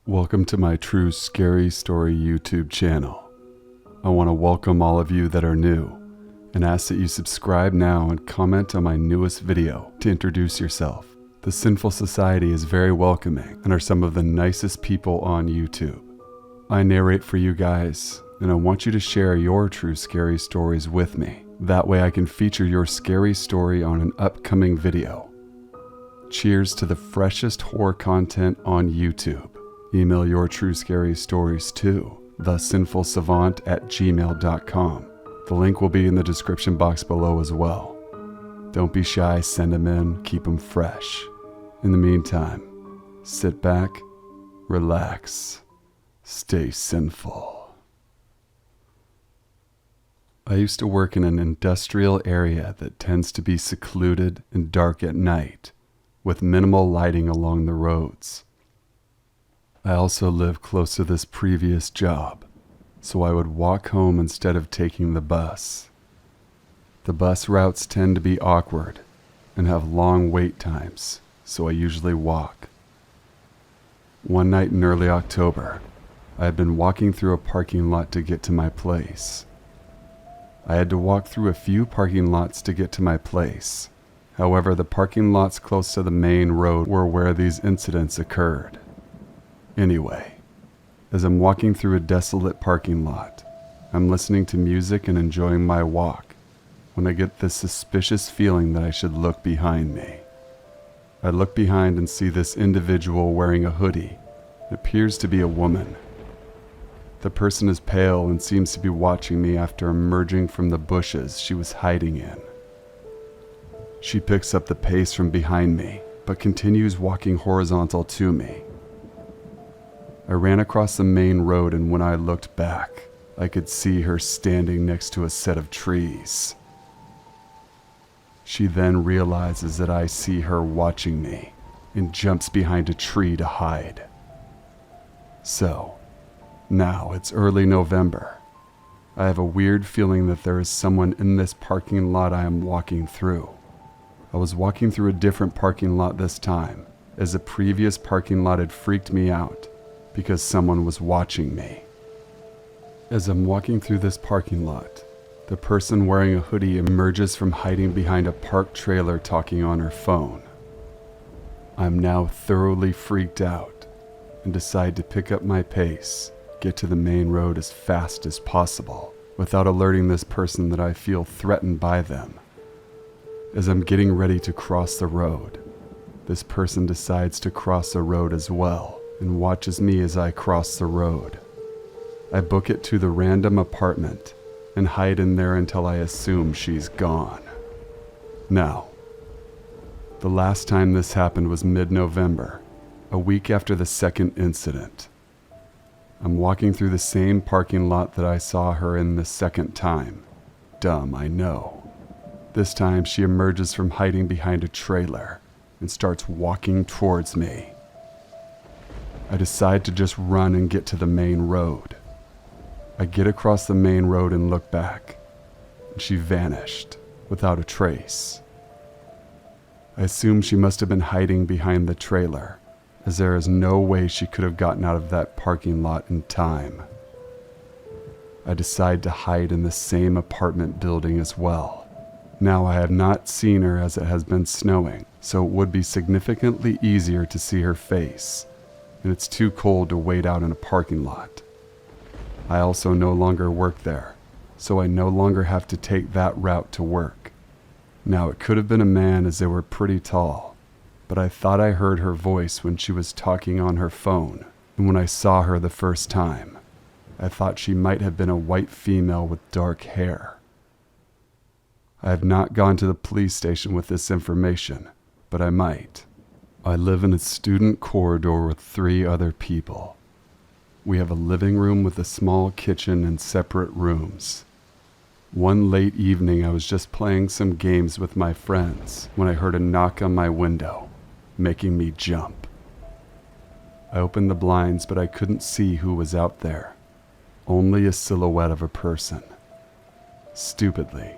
Welcome to my True Scary Story YouTube channel. I want to welcome all of you that are new and ask that you subscribe now and comment on my newest video to introduce yourself. The Sinful Society is very welcoming and are some of the nicest people on YouTube. I narrate for you guys, and I want you to share your true scary stories with me. That way I can feature your scary story on an upcoming video. Cheers to the freshest horror content on YouTube. Email your true scary stories to thesinfulsavant@gmail.com. The link will be in the description box below as well. Don't be shy, send them in, keep them fresh. In the meantime, sit back, relax, stay sinful. I used to work in an industrial area that tends to be secluded and dark at night, with minimal lighting along the roads. I also lived close to this previous job, so I would walk home instead of taking the bus. The bus routes tend to be awkward and have long wait times, so I usually walk. One night in early October, I had been walking through a parking lot to get to my place. I had to walk through a few parking lots to get to my place. However, the parking lots close to the main road were where these incidents occurred. Anyway, as I'm walking through a desolate parking lot, I'm listening to music and enjoying my walk when I get this suspicious feeling that I should look behind me. I look behind and see this individual wearing a hoodie. It appears to be a woman. The person is pale and seems to be watching me after emerging from the bushes she was hiding in. She picks up the pace from behind me, but continues walking horizontal to me. I ran across the main road, and when I looked back, I could see her standing next to a set of trees. She then realizes that I see her watching me and jumps behind a tree to hide. So, now it's early November. I have a weird feeling that there is someone in this parking lot I am walking through. I was walking through a different parking lot this time, as the previous parking lot had freaked me out because someone was watching me. As I'm walking through this parking lot, the person wearing a hoodie emerges from hiding behind a parked trailer talking on her phone. I'm now thoroughly freaked out and decide to pick up my pace, get to the main road as fast as possible, without alerting this person that I feel threatened by them. As I'm getting ready to cross the road, this person decides to cross the road as well and watches me as I cross the road. I book it to the random apartment and hide in there until I assume she's gone. Now, the last time this happened was mid-November, a week after the second incident. I'm walking through the same parking lot that I saw her in the second time. Dumb, I know. This time she emerges from hiding behind a trailer and starts walking towards me. I decide to just run and get to the main road. I get across the main road and look back, and she vanished without a trace. I assume she must have been hiding behind the trailer, as there is no way she could have gotten out of that parking lot in time. I decide to hide in the same apartment building as well. Now I have not seen her as it has been snowing, so it would be significantly easier to see her face, and it's too cold to wait out in a parking lot. I also no longer work there, so I no longer have to take that route to work. Now it could have been a man, as they were pretty tall, but I thought I heard her voice when she was talking on her phone, and when I saw her the first time, I thought she might have been a white female with dark hair. I have not gone to the police station with this information, but I might. I live in a student corridor with 3 other people. We have a living room with a small kitchen and separate rooms. One late evening, I was just playing some games with my friends when I heard a knock on my window, making me jump. I opened the blinds, but I couldn't see who was out there. Only a silhouette of a person. Stupidly,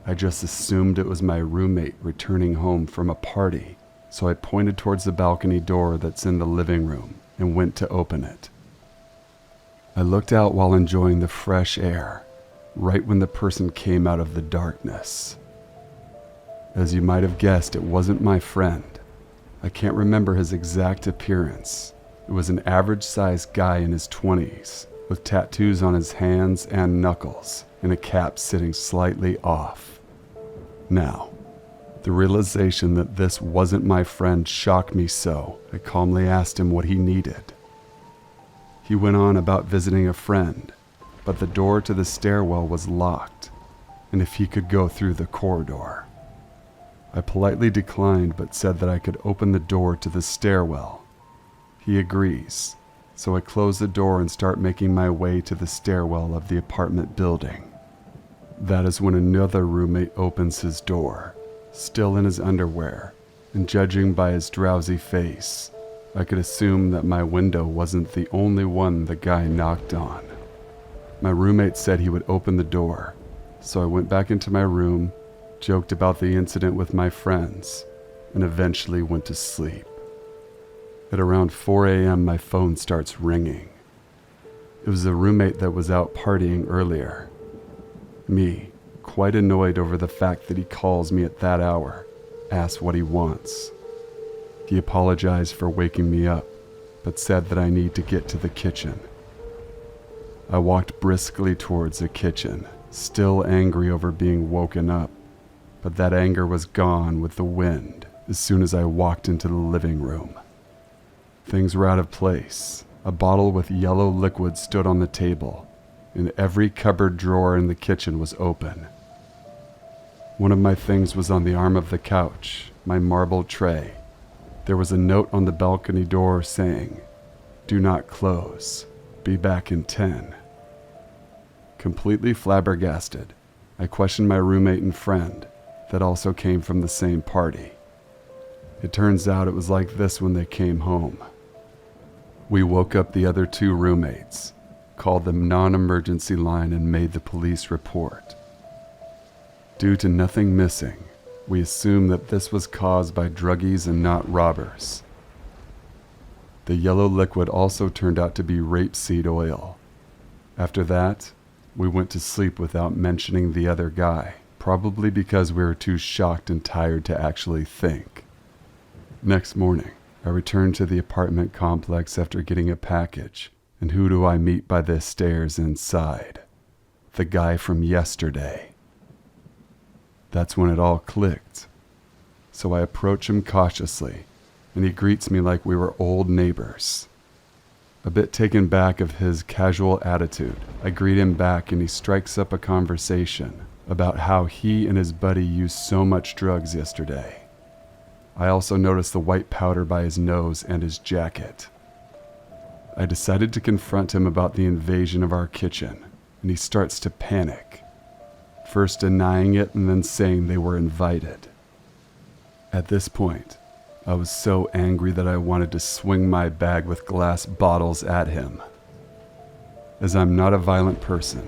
I just assumed it was my roommate returning home from a party, so I pointed towards the balcony door that's in the living room and went to open it. I looked out while enjoying the fresh air, right when the person came out of the darkness. As you might have guessed, it wasn't my friend. I can't remember his exact appearance. It was an average-sized guy in his 20s, with tattoos on his hands and knuckles, and a cap sitting slightly off. Now, the realization that this wasn't my friend shocked me so I calmly asked him what he needed. He went on about visiting a friend, but the door to the stairwell was locked, and if he could go through the corridor. I politely declined but said that I could open the door to the stairwell. He agrees, so I close the door and start making my way to the stairwell of the apartment building. That is when another roommate opens his door, still in his underwear, and judging by his drowsy face, I could assume that my window wasn't the only one the guy knocked on. My roommate said he would open the door, so I went back into my room, joked about the incident with my friends, and eventually went to sleep. At around 4 a.m., my phone starts ringing. It was a roommate that was out partying earlier. Me, quite annoyed over the fact that he calls me at that hour, asks what he wants. He apologized for waking me up, but said that I need to get to the kitchen. I walked briskly towards the kitchen, still angry over being woken up, but that anger was gone with the wind as soon as I walked into the living room. Things were out of place. A bottle with yellow liquid stood on the table, and every cupboard drawer in the kitchen was open. One of my things was on the arm of the couch, my marble tray. There was a note on the balcony door saying, "Do not close. Be back in 10. Completely flabbergasted, I questioned my roommate and friend that also came from the same party. It turns out it was like this when they came home. We woke up the other two roommates, called the non-emergency line, and made the police report. Due to nothing missing, we assumed that this was caused by druggies and not robbers. The yellow liquid also turned out to be rapeseed oil. After that, we went to sleep without mentioning the other guy, probably because we were too shocked and tired to actually think. Next morning, I returned to the apartment complex after getting a package, and who do I meet by the stairs inside? The guy from yesterday. That's when it all clicked. So I approach him cautiously, and he greets me like we were old neighbors. A bit taken back of his casual attitude, I greet him back and he strikes up a conversation about how he and his buddy used so much drugs yesterday. I also noticed the white powder by his nose and his jacket. I decided to confront him about the invasion of our kitchen, and he starts to panic, first denying it and then saying they were invited. At this point, I was so angry that I wanted to swing my bag with glass bottles at him. As I'm not a violent person,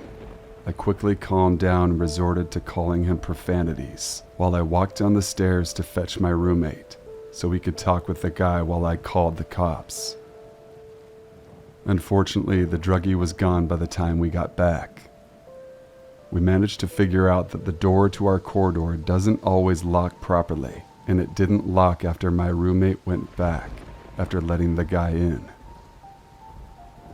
I quickly calmed down and resorted to calling him profanities while I walked down the stairs to fetch my roommate so we could talk with the guy while I called the cops. Unfortunately, the druggie was gone by the time we got back. We managed to figure out that the door to our corridor doesn't always lock properly, and it didn't lock after my roommate went back after letting the guy in.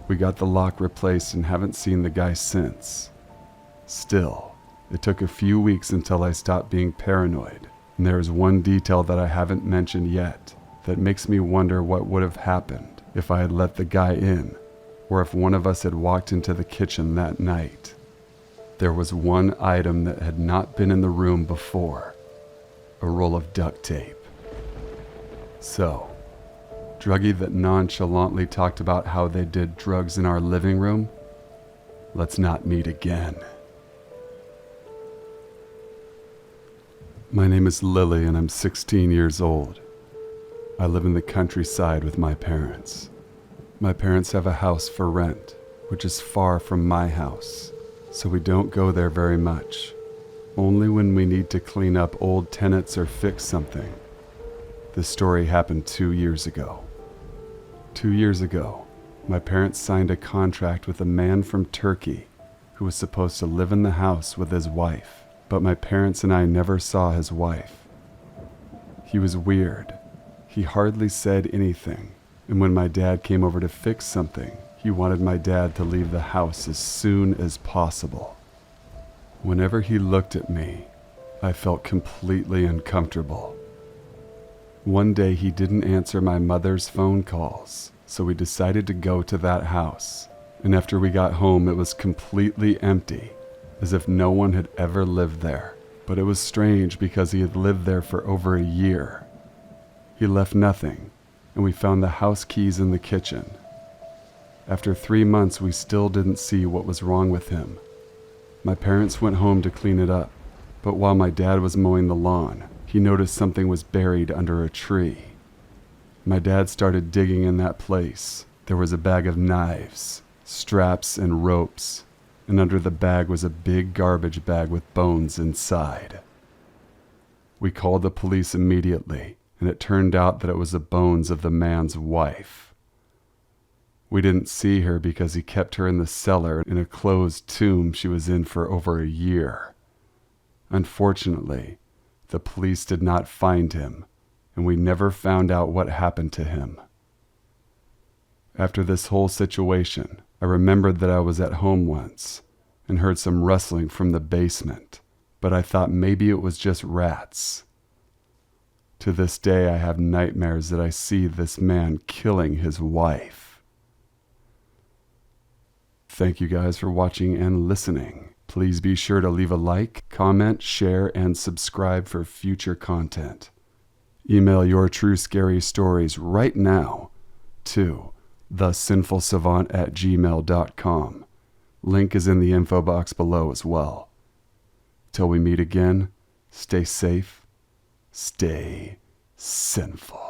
We got the lock replaced and haven't seen the guy since. Still, it took a few weeks until I stopped being paranoid, and there is one detail that I haven't mentioned yet that makes me wonder what would have happened if I had let the guy in, or if one of us had walked into the kitchen that night. There was one item that had not been in the room before: a roll of duct tape. So, druggie that nonchalantly talked about how they did drugs in our living room, let's not meet again. My name is Lily and I'm 16 years old. I live in the countryside with my parents. My parents have a house for rent, which is far from my house, so we don't go there very much. Only when we need to clean up old tenants or fix something. This story happened 2 years ago. 2 years ago, my parents signed a contract with a man from Turkey who was supposed to live in the house with his wife, but my parents and I never saw his wife. He was weird. He hardly said anything, and when my dad came over to fix something, he wanted my dad to leave the house as soon as possible. Whenever he looked at me, I felt completely uncomfortable. One day he didn't answer my mother's phone calls, so we decided to go to that house. And after we got home, it was completely empty, as if no one had ever lived there. But it was strange because he had lived there for over a year. He left nothing, and we found the house keys in the kitchen. After 3 months, we still didn't see what was wrong with him. My parents went home to clean it up, but while my dad was mowing the lawn, he noticed something was buried under a tree. My dad started digging in that place. There was a bag of knives, straps, and ropes, and under the bag was a big garbage bag with bones inside. We called the police immediately, and it turned out that it was the bones of the man's wife. We didn't see her because he kept her in the cellar in a closed tomb she was in for over a year. Unfortunately, the police did not find him, and we never found out what happened to him. After this whole situation, I remembered that I was at home once and heard some rustling from the basement, but I thought maybe it was just rats. To this day, I have nightmares that I see this man killing his wife. Thank you guys for watching and listening. Please be sure to leave a like, comment, share, and subscribe for future content. Email your true scary stories right now to thesinfulsavant@gmail.com. Link is in the info box below as well. Till we meet again, stay safe, stay sinful.